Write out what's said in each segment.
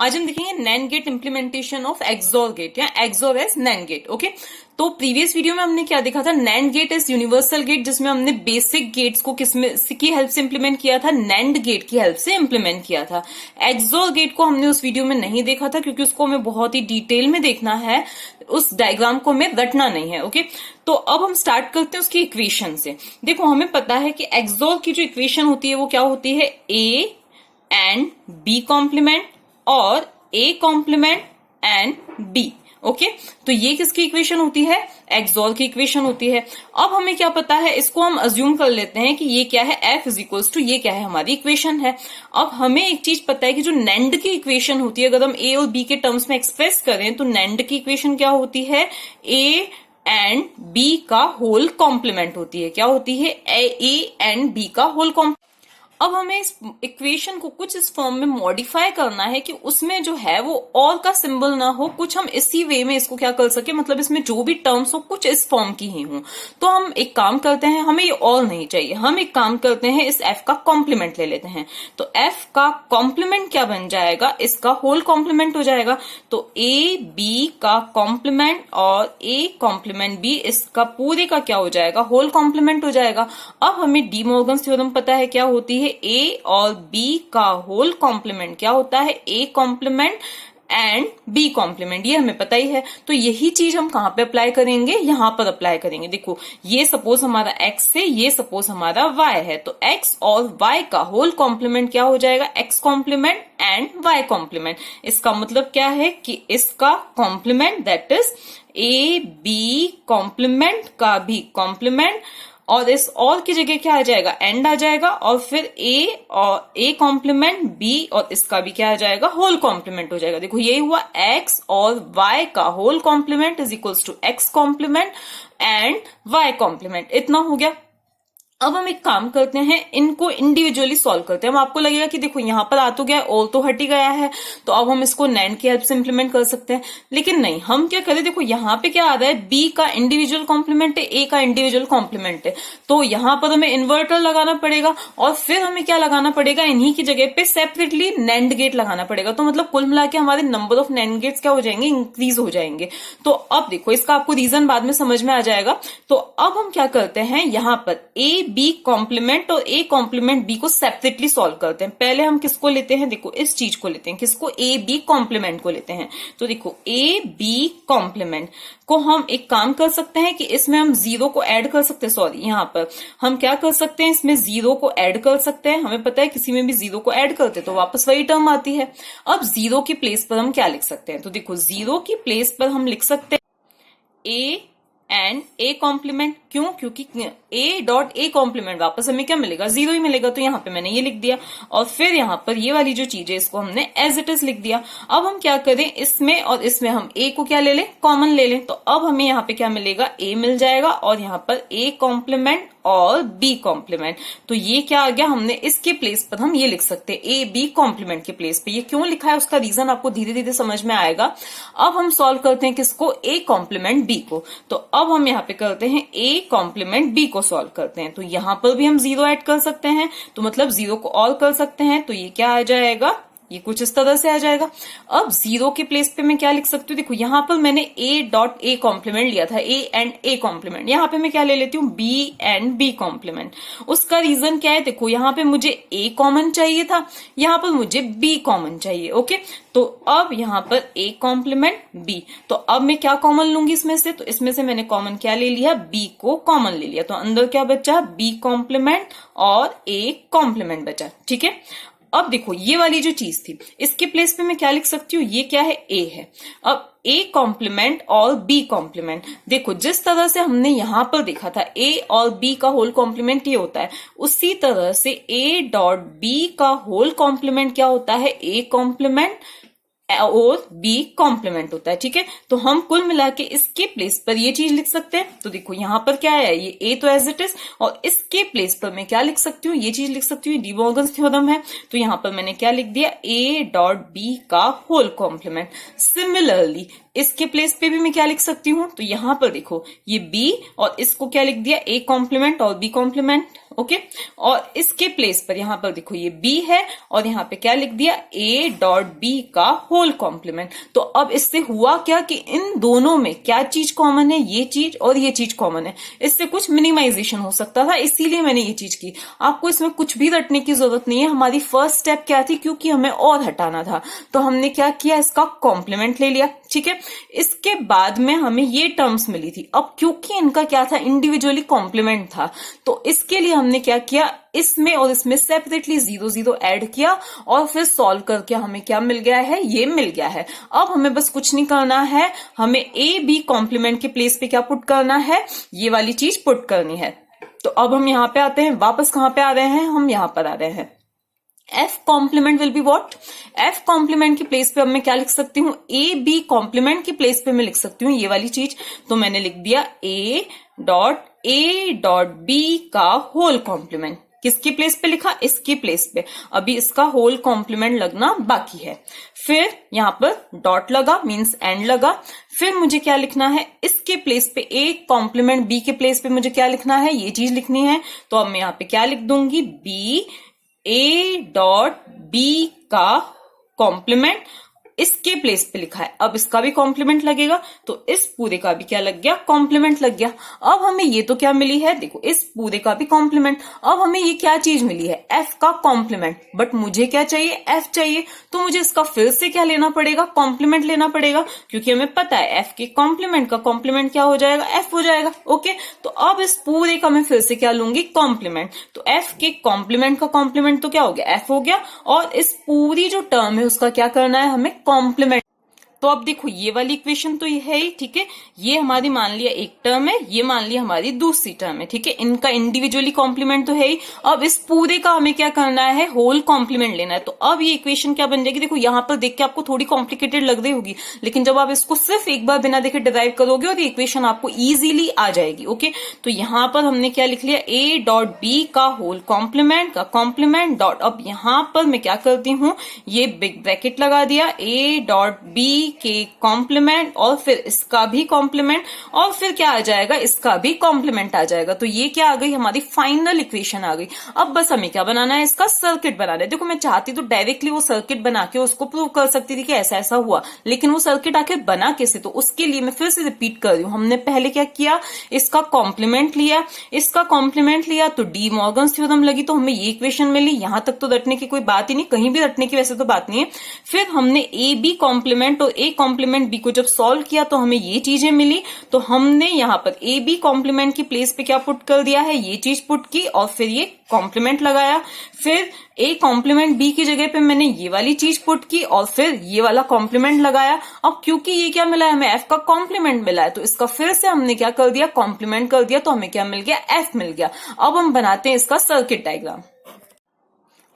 आज हम देखेंगे NAND gate implementation of XOR gate या XOR as NAND gate. Okay, तो प्रीवियस वीडियो में हमने क्या देखा था, NAND gate as universal gate, जिसमें हमने बेसिक गेट्स को किसमें की हेल्प से इंप्लीमेंट किया था, नैंड गेट की हेल्प से इंप्लीमेंट किया था। एक्सोर गेट को हमने उस वीडियो में नहीं देखा था क्योंकि उसको हमें बहुत ही डिटेल में देखना है, उस डायग्राम को हमें रटना नहीं है। ओके, तो अब हम स्टार्ट करते हैं उसकी इक्वेशन से। देखो, हमें पता है कि एक्सोर की जो इक्वेशन होती है वो क्या होती है, ए एंड बी कॉम्प्लीमेंट और A complement and B. Okay, तो ये किसकी इक्वेशन होती है, एक्सोर की इक्वेशन होती है। अब हमें क्या पता है, इसको हम अज्यूम कर लेते हैं कि ये क्या है, एफ इज इक्वल्स टू ये क्या है, हमारी इक्वेशन है। अब हमें एक चीज पता है कि जो नैंड की इक्वेशन होती है, अगर हम ए और बी के टर्म्स में एक्सप्रेस करें तो नैंड की इक्वेशन क्या होती है, ए एंड बी का होल कॉम्प्लीमेंट होती है। क्या होती है, ए एंड बी का होल कॉम्प्लीमेंट। अब हमें इस इक्वेशन को कुछ इस फॉर्म में मॉडिफाई करना है कि उसमें जो है वो और का सिंबल ना हो, कुछ हम इसी वे में इसको क्या कर सके, मतलब इसमें जो भी टर्म्स हो कुछ इस फॉर्म की ही हो। तो हम एक काम करते हैं, हमें ये और नहीं चाहिए, हम एक काम करते हैं, इस एफ का कॉम्प्लीमेंट ले लेते हैं। तो एफ का कॉम्प्लीमेंट क्या बन जाएगा, इसका होल कॉम्प्लीमेंट हो जाएगा। तो ए बी का कॉम्प्लीमेंट और ए कॉम्प्लीमेंट बी, इसका पूरे का क्या हो जाएगा, होल कॉम्प्लीमेंट हो जाएगा। अब हमें डी मॉर्गन्स थ्योरम पता है क्या होती है, ए और बी का होल कॉम्प्लीमेंट क्या होता है, A complement and B complement, ये हमें पता ही है। तो यही चीज हम कहां पे अप्लाई करेंगे, यहां पर अप्लाई करेंगे। देखो, ये सपोज हमारा x है, ये सपोज हमारा y है, तो x और y का होल कॉम्प्लीमेंट क्या हो जाएगा, x complement and y complement. इसका मतलब क्या है कि इसका complement that is A B complement का भी कॉम्प्लीमेंट, और इस और की जगह क्या आ जाएगा, एंड आ जाएगा, और फिर ए और ए कॉम्प्लीमेंट बी, और इसका भी क्या आ जाएगा, होल कॉम्प्लीमेंट हो जाएगा। देखो, ये हुआ एक्स और वाई का whole complement is equals to X complement and Y complement. इतना हो गया। अब हम एक काम करते हैं, इनको इंडिविजुअली सॉल्व करते हैं। हम आपको लगेगा कि देखो यहां पर आ तो गया, और तो हट ही गया है, तो अब हम इसको नैंड की हेल्प से इंप्लीमेंट कर सकते हैं। लेकिन नहीं, हम क्या करें, देखो यहां पे क्या आ रहा है, बी का इंडिविजुअल कॉम्प्लीमेंट है, ए का इंडिविजुअल कॉम्प्लीमेंट है, तो यहां पर हमें इन्वर्टर लगाना पड़ेगा, और फिर हमें क्या लगाना पड़ेगा, इन्हीं की जगह पे सेपरेटली नैंड गेट लगाना पड़ेगा। तो मतलब कुल मिला के हमारे नंबर ऑफ नैंड गेट्स क्या हो जाएंगे, इंक्रीज हो जाएंगे। तो अब देखो, इसका आपको रीजन बाद में समझ में आ जाएगा। तो अब हम क्या करते हैं, यहां पर ए बी कॉम्प्लीमेंट और ए कॉम्प्लीमेंट बी को सेपरेटली सॉल्व करते हैं। पहले हम किसको लेते हैं, देखो इस चीज को लेते हैं, किसको, ए बी कॉम्प्लीमेंट को लेते हैं। तो देखो, ए बी कॉम्प्लीमेंट को हम एक काम कर सकते हैं कि इसमें हम जीरो को ऐड कर सकते हैं, सॉरी यहां पर हम क्या कर सकते हैं, इसमें जीरो को ऐड कर सकते हैं। हमें पता है किसी में भी जीरो को ऐड करते तो वापस वही टर्म आती है। अब जीरो की प्लेस पर हम क्या लिख सकते हैं, तो देखो जीरो की प्लेस पर हम लिख सकते हैं ए एंड ए कॉम्प्लीमेंट। क्यों, क्योंकि ए डॉट ए कॉम्प्लीमेंट वापस हमें क्या मिलेगा, जीरो ही मिलेगा। तो यहाँ पे मैंने ये लिख दिया, और फिर यहाँ पर ये वाली जो चीज है इसको हमने एज इट इज लिख दिया। अब हम क्या करें, इसमें और इसमें हम ए को क्या ले लें, कॉमन ले लें। तो अब हमें यहाँ पे क्या मिलेगा, ए मिल जाएगा, और यहाँ पर ए कॉम्प्लीमेंट और बी कॉम्प्लीमेंट। तो ये क्या आ गया, हमने इसके प्लेस पर हम ये लिख सकते हैं, ए बी कॉम्प्लीमेंट के प्लेस पे। ये क्यों लिखा है उसका रीजन आपको धीरे धीरे समझ में आएगा। अब हम सॉल्व करते हैं किसको, ए कॉम्प्लीमेंट बी को। तो अब हम यहाँ पे करते हैं ए कॉम्प्लीमेंट बी को सॉल्व करते हैं। तो यहां पर भी हम जीरो ऐड कर सकते हैं, तो मतलब जीरो को ऑल कर सकते हैं। तो ये क्या आ जाएगा, ये कुछ इस तरह से आ जाएगा। अब जीरो के प्लेस पे मैं क्या लिख सकती हूँ, देखो यहां पर मैंने ए डॉट ए कॉम्प्लीमेंट लिया था, ए एंड ए कॉम्प्लीमेंट। यहां पे मैं क्या ले लेती हूँ, बी एंड बी कॉम्प्लीमेंट। उसका रीजन क्या है, देखो यहां पे मुझे ए कॉमन चाहिए था, यहां पर मुझे बी कॉमन चाहिए। ओके, तो अब यहां पर ए कॉम्प्लीमेंट बी, तो अब मैं क्या कॉमन लूंगी इसमें से, तो इसमें से मैंने कॉमन क्या ले लिया, बी को कॉमन ले लिया। तो अंदर क्या बचा, बी कॉम्प्लीमेंट और ए कॉम्प्लीमेंट बचा। ठीक है, अब देखो ये वाली जो चीज थी, इसके प्लेस पे मैं क्या लिख सकती हूँ, ये क्या है, ए है। अब ए कॉम्प्लीमेंट और बी कॉम्प्लीमेंट, देखो जिस तरह से हमने यहां पर देखा था ए और बी का होल कॉम्प्लीमेंट ये होता है, उसी तरह से ए डॉट बी का होल कॉम्प्लीमेंट क्या होता है, ए कॉम्प्लीमेंट और बी कॉम्प्लीमेंट होता है। ठीक है, तो हम कुल मिला के इसके प्लेस पर ये चीज लिख सकते हैं। तो देखो यहां पर क्या है, ये ए तो एज इट इज, और इसके प्लेस पर मैं क्या लिख सकती हूँ, ये चीज लिख सकती हूँ, डी मॉर्गन्स थ्योरम है। तो यहां पर मैंने क्या लिख दिया, ए डॉट बी का होल कॉम्प्लीमेंट। सिमिलरली इसके प्लेस पे भी मैं क्या लिख सकती हूँ, तो यहां पर देखो ये बी और इसको क्या लिख दिया, ए कॉम्प्लीमेंट और बी कॉम्प्लीमेंट। ओके। और इसके प्लेस पर यहां पर देखो ये b है और यहां पे क्या लिख दिया, a डॉट b का होल कॉम्प्लीमेंट। तो अब इससे हुआ क्या कि इन दोनों में क्या चीज कॉमन है, ये चीज और ये चीज कॉमन है। इससे कुछ मिनिमाइजेशन हो सकता था, इसीलिए मैंने ये चीज की। आपको इसमें कुछ भी रटने की जरूरत नहीं है। हमारी फर्स्ट स्टेप क्या थी, क्योंकि हमें और हटाना था तो हमने क्या किया, इसका कॉम्प्लीमेंट ले लिया, ठीक है। इसके बाद में हमें ये टर्म्स मिली थी। अब क्योंकि इनका क्या था, इंडिविजुअली कॉम्प्लीमेंट था, तो इसके लिए हमने क्या किया, इसमें और इसमें सेपरेटली 0 0 ऐड किया और फिर सॉल्व करके हमें क्या मिल गया है, ये मिल गया है। अब हमें बस कुछ नहीं करना है, हमें ए बी कॉम्प्लीमेंट के प्लेस पे क्या पुट करना है, ये वाली चीज पुट करनी है। तो अब हम यहां पे आते हैं, वापस कहां पे आ रहे हैं, हम यहां पर आ रहे हैं। F complement will be what, F complement की प्लेस पे अब मैं क्या लिख सकती हूँ, ए बी कॉम्प्लीमेंट की प्लेस पे मैं लिख सकती हूँ ये वाली चीज। तो मैंने लिख दिया ए डॉट बी का होल कॉम्प्लीमेंट। किसकी प्लेस पे लिखा, इसकी प्लेस पे। अभी इसका होल कॉम्प्लीमेंट लगना बाकी है। फिर यहां पर डॉट लगा, मींस एंड लगा। फिर मुझे क्या लिखना है, इसके प्लेस पे ए कॉम्प्लीमेंट बी के प्लेस पे मुझे क्या लिखना है, ये चीज लिखनी है। तो अब मैं यहां पे क्या लिख दूंगी, बी ए डॉट बी का कॉम्प्लीमेंट इसके प्लेस पे लिखा है। अब इसका भी कॉम्प्लीमेंट लगेगा, तो इस पूरे का भी क्या लग गया, कॉम्प्लीमेंट लग गया। अब हमें ये तो क्या मिली है, देखो इस पूरे का भी कॉम्प्लीमेंट। अब हमें ये क्या चीज मिली है, एफ का कॉम्प्लीमेंट। बट मुझे क्या चाहिए, एफ चाहिए। तो मुझे इसका फिर से क्या लेना पड़ेगा, कॉम्प्लीमेंट लेना पड़ेगा, क्योंकि हमें पता है एफ के कॉम्प्लीमेंट का कॉम्प्लीमेंट क्या हो जाएगा, एफ हो जाएगा। ओके, तो अब इस पूरे का मैं फिर से क्या लूंगी, कॉम्प्लीमेंट। तो एफ के कॉम्प्लीमेंट का कॉम्प्लीमेंट तो क्या हो गया, एफ हो गया। और इस पूरी जो टर्म है उसका क्या करना है, हमें कॉम्प्लीमेंट। तो अब देखो ये वाली इक्वेशन तो ये है ही, ठीक है। ये हमारी मान लिया एक टर्म है, ये मान लिया हमारी दूसरी टर्म है, ठीक है। इनका इंडिविजुअली कॉम्प्लीमेंट तो है ही। अब इस पूरे का हमें क्या करना है, होल कॉम्प्लीमेंट लेना है। तो अब ये इक्वेशन क्या बन जाएगी, देखो यहां पर देख के आपको थोड़ी कॉम्प्लिकेटेड लग रही होगी, लेकिन जब आप इसको सिर्फ एक बार बिना देखे डिराइव करोगे और ये इक्वेशन आपको इजीली आ जाएगी। ओके, तो यहां पर हमने क्या लिख लिया, ए डॉट बी का होल कॉम्प्लीमेंट का कॉम्प्लीमेंट डॉट। अब यहां पर मैं क्या करती हूँ, ये बिग ब्रैकेट लगा दिया, ए डॉट बी के कॉम्प्लीमेंट और फिर इसका भी कॉम्प्लीमेंट और फिर क्या आ जाएगा, इसका भी कॉम्प्लीमेंट आ जाएगा। तो ये क्या आ गई, हमारी फाइनल इक्वेशन आ गई। अब बस हमें क्या बनाना है, इसका सर्किट बनाना है। देखो मैं चाहती तो डायरेक्टली वो सर्किट बना के उसको प्रूव कर सकती थी कि ऐसा ऐसा हुआ, लेकिन वो सर्किट आखिर बना कैसे, तो उसके लिए मैं फिर से रिपीट कर रही हूँ। हमने पहले क्या किया, इसका कॉम्प्लीमेंट लिया, इसका कॉम्प्लीमेंट लिया तो डी मॉर्गन थ्योरम लगी, तो हमें ये इक्वेशन मिली। यहां तक तो रटने की कोई बात ही नहीं, कहीं भी रटने की वैसे तो बात नहीं है। फिर हमने ए बी कॉम्प्लीमेंट और ए कॉम्प्लीमेंट बी को जब सॉल्व किया तो हमें ये चीजें मिली। तो हमने यहाँ पर ए बी कॉम्प्लीमेंट की प्लेस पे क्या पुट कर दिया है, ये चीज पुट की और फिर ये कॉम्प्लीमेंट लगाया। फिर ए कॉम्प्लीमेंट बी की जगह पे मैंने ये वाली चीज पुट की और फिर ये वाला कॉम्प्लीमेंट लगाया। अब क्योंकि ये क्या मिला है, हमें एफ का कॉम्प्लीमेंट मिला है, तो इसका फिर से हमने क्या कर दिया, कॉम्प्लीमेंट कर दिया, तो हमें क्या मिल गया, एफ मिल गया। अब हम बनाते हैं इसका सर्किट डायग्राम।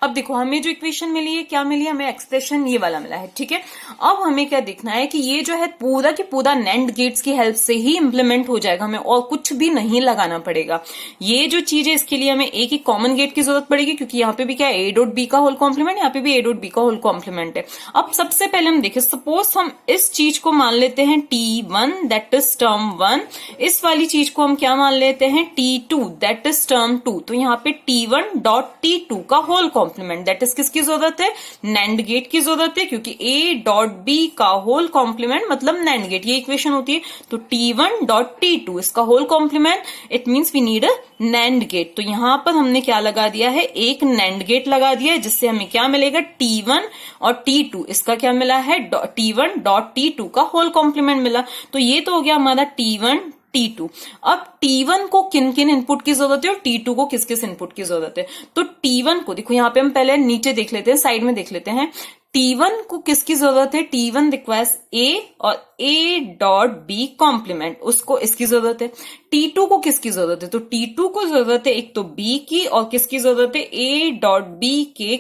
अब देखो हमें जो इक्वेशन मिली है, क्या मिली है, हमें एक्सप्रेशन ये वाला मिला है, ठीक है। अब हमें क्या देखना है कि ये जो है पूरा की पूरा नैंड गेट्स की हेल्प से ही इंप्लीमेंट हो जाएगा, हमें और कुछ भी नहीं लगाना पड़ेगा। ये जो चीज है इसके लिए हमें एक ही कॉमन गेट की जरूरत पड़ेगी, क्योंकि यहाँ पे भी क्या है, ए डॉट बी का होल कॉम्प्लीमेंट, यहाँ पे भी ए डॉट बी का होल कॉम्प्लीमेंट है। अब सबसे पहले हम देखें, सपोज हम इस चीज को मान लेते हैं T1 दैट इज टर्म 1, इस वाली चीज को हम क्या मान लेते हैं, T2 दैट इज टर्म 2। तो यहाँ पे T1 डॉट T2 का होल कॉम्प्लीमेंट दैट इज किसकी जरूरत है, नैंड गेट की जरूरत है, क्योंकि ए डॉट बी का होल कॉम्प्लीमेंट मतलब नैंड गेट, ये इक्वेशन होती है। तो T1 डॉट T2 इसका whole complement, it means we need a NAND gate. तो यहां पर हमने क्या लगा दिया है, एक नैंड गेट लगा दिया है, जिससे हमें क्या मिलेगा, T1 और T2 इसका क्या मिला है, T1 डॉट T2 का होल कॉम्प्लीमेंट मिला। तो ये तो हो गया हमारा T1 T2। अब T1 को किन किन इनपुट की जरूरत है और T2 को किस किस इनपुट की जरूरत है। तो T1 को देखो यहाँ पे हम पहले नीचे देख लेते हैं, साइड में देख लेते हैं। T1 को किसकी जरूरत है, T1 रिक्वायर्स A और A डॉट B कॉम्प्लीमेंट, उसको इसकी जरूरत है। T2 को किसकी जरूरत है, तो T2 को जरूरत है एक तो B की और किसकी जरूरत है, A डॉट B के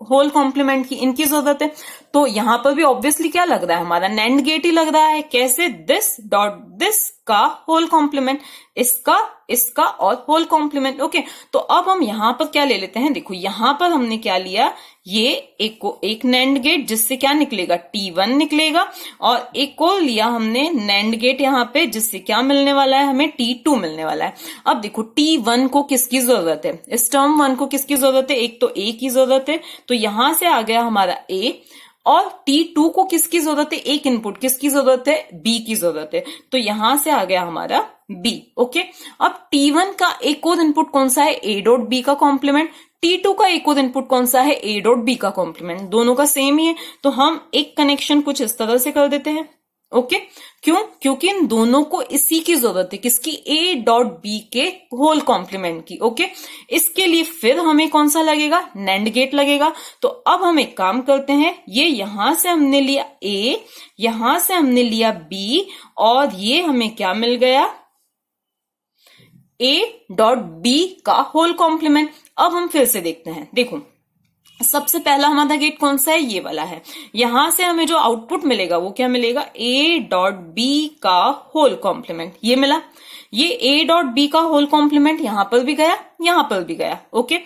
होल कॉम्प्लीमेंट की, इनकी जरूरत है। तो यहां पर भी ऑब्वियसली क्या लग रहा है, हमारा नैंड गेट ही लग रहा है। कैसे, दिस डॉट दिस का होल कॉम्प्लीमेंट, इसका और होल कॉम्प्लीमेंट। ओके, तो अब हम यहां पर क्या ले लेते हैं, देखो यहां पर हमने क्या लिया, ये एक नैंड गेट जिससे क्या निकलेगा, T1 निकलेगा, और एक को लिया हमने नैंड गेट यहां पे जिससे क्या मिलने वाला है, हमें T2 मिलने वाला है। अब देखो T1 को किसकी जरूरत है, इस टर्म 1 को किसकी जरूरत है, एक तो A की जरूरत है, तो यहां से आ गया हमारा A, और T2 को किसकी जरूरत है, एक इनपुट किसकी जरूरत है, B की जरूरत है, तो यहां से आ गया हमारा B। ओके, अब T1 का एक और इनपुट कौन सा है, A डॉट B का कॉम्प्लीमेंट, T2 का एक और इनपुट कौन सा है, A डॉट B का कॉम्प्लीमेंट, दोनों का सेम ही है, तो हम एक कनेक्शन कुछ इस तरह से कर देते हैं। ओके, क्यों, क्योंकि इन दोनों को इसी की जरूरत है, किसकी, A डॉट B के होल कॉम्प्लीमेंट की। ओके, इसके लिए फिर हमें कौन सा लगेगा, नैंड गेट लगेगा। तो अब हम एक काम करते हैं, ये यहां से हमने लिया A, यहां से हमने लिया B, और ये हमें क्या मिल गया, A डॉट B का होल कॉम्प्लीमेंट। अब हम फिर से देखते हैं, देखो सबसे पहला हमारा गेट कौन सा है, ये वाला है। यहां से हमें जो आउटपुट मिलेगा वो क्या मिलेगा, A डॉट B का होल कॉम्प्लीमेंट, ये मिला। ये A डॉट B का होल कॉम्प्लीमेंट यहां पर भी गया, यहां पर भी गया। ओके,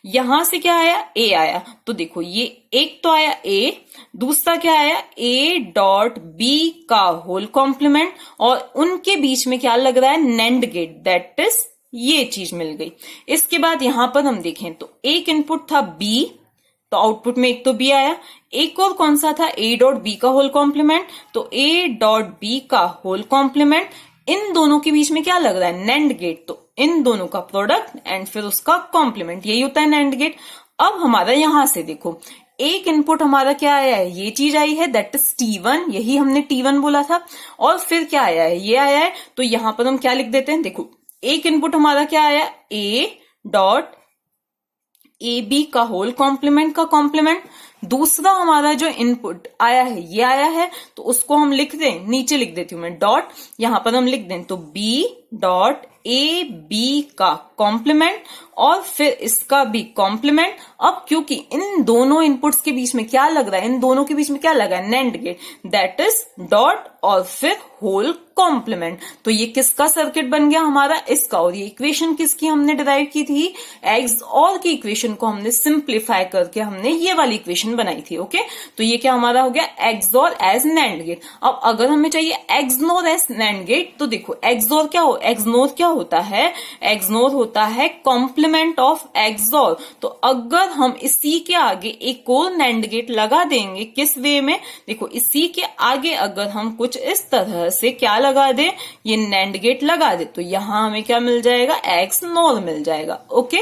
यहां से क्या आया, A आया, तो देखो ये एक तो आया A, दूसरा क्या आया, A डॉट B का होल कॉम्प्लीमेंट, और उनके बीच में क्या लग रहा है, नैंड गेट, दैट इज ये चीज मिल गई। इसके बाद यहां पर हम देखें तो एक इनपुट था B, तो आउटपुट में एक तो B आया, एक और कौन सा था, A डॉट B का होल कॉम्प्लीमेंट, तो A डॉट B का होल कॉम्प्लीमेंट, इन दोनों के बीच में क्या लग रहा है, नैंड गेट, तो इन दोनों का प्रोडक्ट एंड फिर उसका कॉम्प्लीमेंट, यही होता है नैंड गेट। अब हमारा यहां से देखो एक इनपुट हमारा क्या आया है, ये चीज आई है, दैट इज T1, यही हमने T1 बोला था, और फिर क्या आया है, ये आया है, तो यहां पर हम क्या लिख देते हैं, देखो एक इनपुट हमारा क्या आया, A डॉट AB का होल कॉम्प्लीमेंट का कॉम्प्लीमेंट, दूसरा हमारा जो इनपुट आया है ये आया है, तो उसको हम लिख दें, नीचे लिख देती हूं मैं डॉट, यहां पर हम लिख दें तो B डॉट AB का कॉम्प्लीमेंट, और फिर इसका भी कॉम्प्लीमेंट। अब क्योंकि इन दोनों इनपुट्स के बीच में क्या लग रहा है, इन दोनों के बीच में क्या लगा है, NAND gate, that is dot और फिर होल कॉम्प्लीमेंट, तो ये किसका सर्किट बन गया हमारा, इसका। और ये इक्वेशन किसकी हमने डिराइव की थी, एक्सऑर की इक्वेशन को हमने सिंप्लीफाई करके हमने ये वाली इक्वेशन बनाई थी। ओके, तो ये क्या हमारा हो गया, एक्सऑर एज नैंड गेट। अब अगर हमें चाहिए एक्सनोर एज नैंड गेट, तो देखो एक्सनोर क्या होता है, एक्सनोर होता है कॉम्प्लीमेंट ऑफ एक्सऑर। तो अगर हम इसी के आगे एक और नैंड गेट लगा देंगे, किस वे में, देखो इसी के आगे अगर हम कुछ इस तरह से क्या लगा दे, ये नैंड गेट लगा दे, तो यहां हमें क्या मिल जाएगा, एक्सनोर मिल जाएगा। ओके,